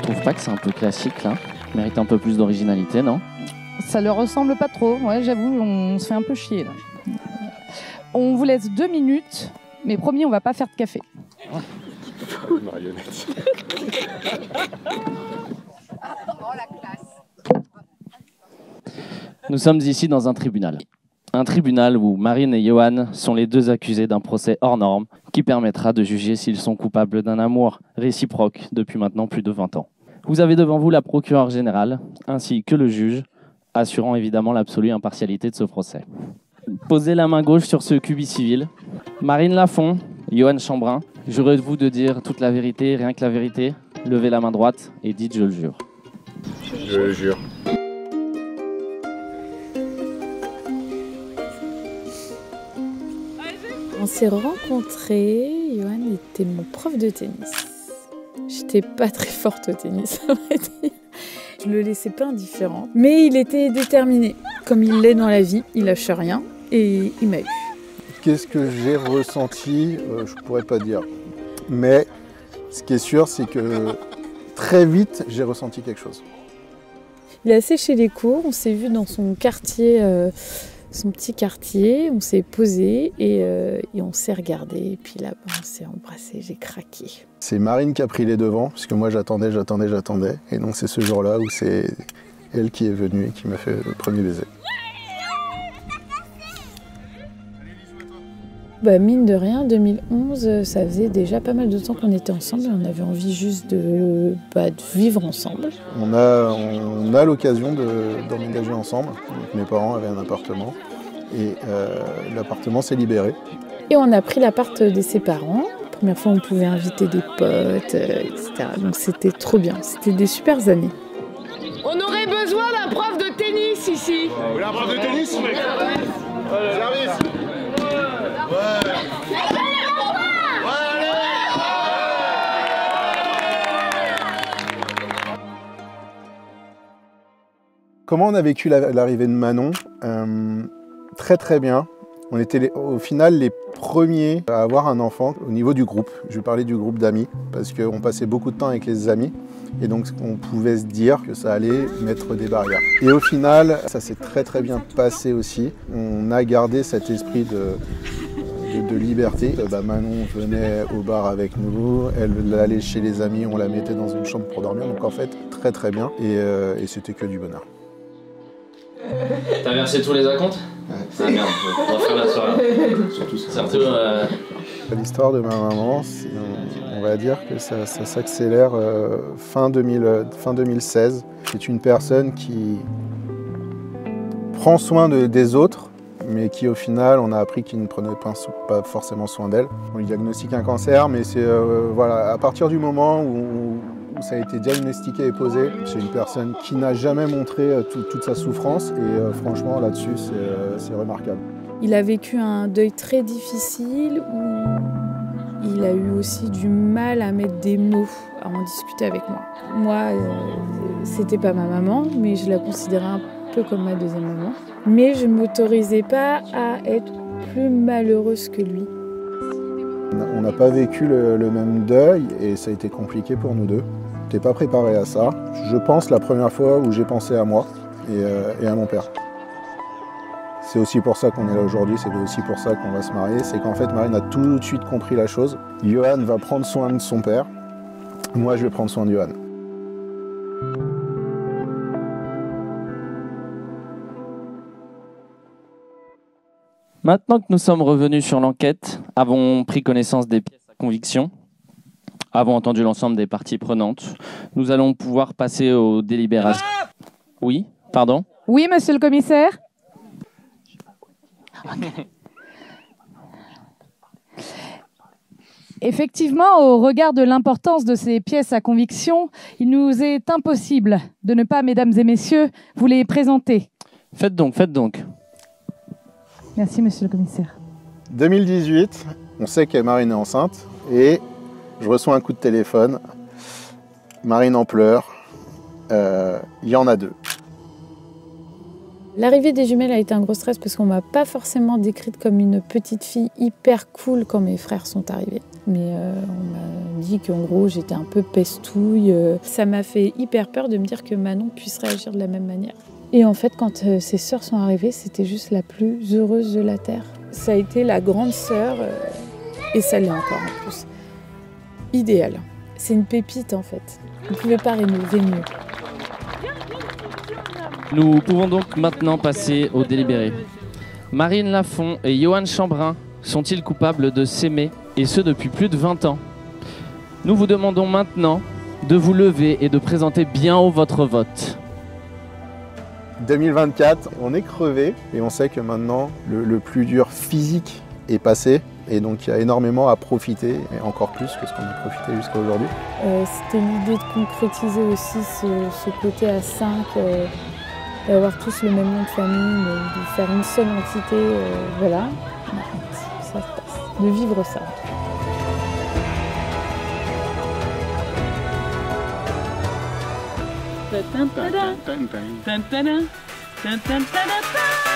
trouve pas que c'est un peu classique là? Mérite un peu plus d'originalité, non? Ça leur ressemble pas trop, ouais, j'avoue, on se fait un peu chier là. On vous laisse 2 minutes, mais promis, on va pas faire de café. Marionnette. Nous sommes ici dans un tribunal. Un tribunal où Marine et Johan sont les deux accusés d'un procès hors norme qui permettra de juger s'ils sont coupables d'un amour réciproque depuis maintenant plus de 20 ans. Vous avez devant vous la procureure générale ainsi que le juge, assurant évidemment l'absolue impartialité de ce procès. Posez la main gauche sur ce cubis civil. Marine Lafont, Johan Chambrun, jurez de vous de dire toute la vérité, rien que la vérité. Levez la main droite et dites « je le jure ». Je le jure. On s'est rencontrés, Johan était mon prof de tennis. J'étais pas très forte au tennis, à vrai dire. Je le laissais pas indifférent, mais il était déterminé. Comme il l'est dans la vie, il lâche rien et il m'a eu. Qu'est-ce que j'ai ressenti? Je pourrais pas dire. Mais ce qui est sûr, c'est que très vite, j'ai ressenti quelque chose. Il a séché les cours, on s'est vu dans son quartier, son petit quartier, on s'est posé et on s'est regardé. Et puis là, on s'est embrassé, j'ai craqué. C'est Marine qui a pris les devants, parce que moi j'attendais. Et donc c'est ce jour-là où c'est elle qui est venue et qui m'a fait le premier baiser. Bah, mine de rien, 2011, ça faisait déjà pas mal de temps qu'on était ensemble et on avait envie juste de vivre ensemble. On a l'occasion d'emménager ensemble. Donc, mes parents avaient un appartement et l'appartement s'est libéré. Et on a pris l'appart de ses parents. La première fois, on pouvait inviter des potes, etc. Donc c'était trop bien, c'était des super années. On aurait besoin d'un prof de tennis ici. Vous voulez un prof de tennis? Service. Comment on a vécu l'arrivée de Manon? Très très bien. On était au final les premiers à avoir un enfant au niveau du groupe. Je vais parler du groupe d'amis parce qu'on passait beaucoup de temps avec les amis et donc on pouvait se dire que ça allait mettre des barrières. Et au final, ça s'est très très bien passé aussi. On a gardé cet esprit de liberté. Manon venait au bar avec nous, elle allait chez les amis, on la mettait dans une chambre pour dormir. Donc en fait, très très bien et c'était que du bonheur. T'as versé tous les acomptes? Ah merde, on va faire la soirée. Surtout ça. L'histoire de ma maman, on va dire que ça s'accélère fin 2016. C'est une personne qui prend soin des autres, mais qui au final, on a appris qu'il ne prenait pas forcément soin d'elle. On lui diagnostique un cancer, mais c'est voilà, à partir du moment où ça a été diagnostiqué et posé, c'est une personne qui n'a jamais montré toute sa souffrance et franchement là-dessus c'est remarquable. Il a vécu un deuil très difficile où il a eu aussi du mal à mettre des mots, à en discuter avec moi. Moi, c'était pas ma maman, mais je la considérais un peu comme ma deuxième maman. Mais je ne m'autorisais pas à être plus malheureuse que lui. On n'a pas vécu le même deuil et ça a été compliqué pour nous deux. Je n'étais pas préparé à ça. Je pense la première fois où j'ai pensé à moi et à mon père. C'est aussi pour ça qu'on est là aujourd'hui, c'est aussi pour ça qu'on va se marier. C'est qu'en fait, Marine a tout de suite compris la chose. Johan va prendre soin de son père. Moi, je vais prendre soin de Johan. Maintenant que nous sommes revenus sur l'enquête, avons pris connaissance des pièces à conviction, avons entendu l'ensemble des parties prenantes, nous allons pouvoir passer aux délibérations. Oui, pardon? Oui, monsieur le commissaire? Effectivement, au regard de l'importance de ces pièces à conviction, il nous est impossible de ne pas, mesdames et messieurs, vous les présenter. Faites donc. Merci, monsieur le commissaire. 2018, on sait que Marine est enceinte et je reçois un coup de téléphone. Marine en pleurs. Il y en a 2. L'arrivée des jumelles a été un gros stress parce qu'on m'a pas forcément décrite comme une petite fille hyper cool quand mes frères sont arrivés. Mais on m'a dit qu'en gros j'étais un peu pestouille. Ça m'a fait hyper peur de me dire que Manon puisse réagir de la même manière. Et en fait quand ses sœurs sont arrivées, c'était juste la plus heureuse de la Terre. Ça a été la grande sœur, et ça l'est encore en plus. Idéal. C'est une pépite en fait. On ne pouvait pas rénover mieux. Nous pouvons donc maintenant passer au délibéré. Marine Lafont et Johan Chambrin sont-ils coupables de s'aimer, et ce depuis plus de 20 ans? Nous vous demandons maintenant de vous lever et de présenter bien haut votre vote. 2024, on est crevé et on sait que maintenant le plus dur physique est passé et donc il y a énormément à profiter et encore plus que ce qu'on a profité jusqu'à aujourd'hui. C'était l'idée de concrétiser aussi ce côté à 5, d'avoir tous le même nom de famille, de faire une seule entité, voilà. Ça se passe, de vivre ça. Tan, tan, tan, tan, tan, tan, tan, tan, tan, tan, tan.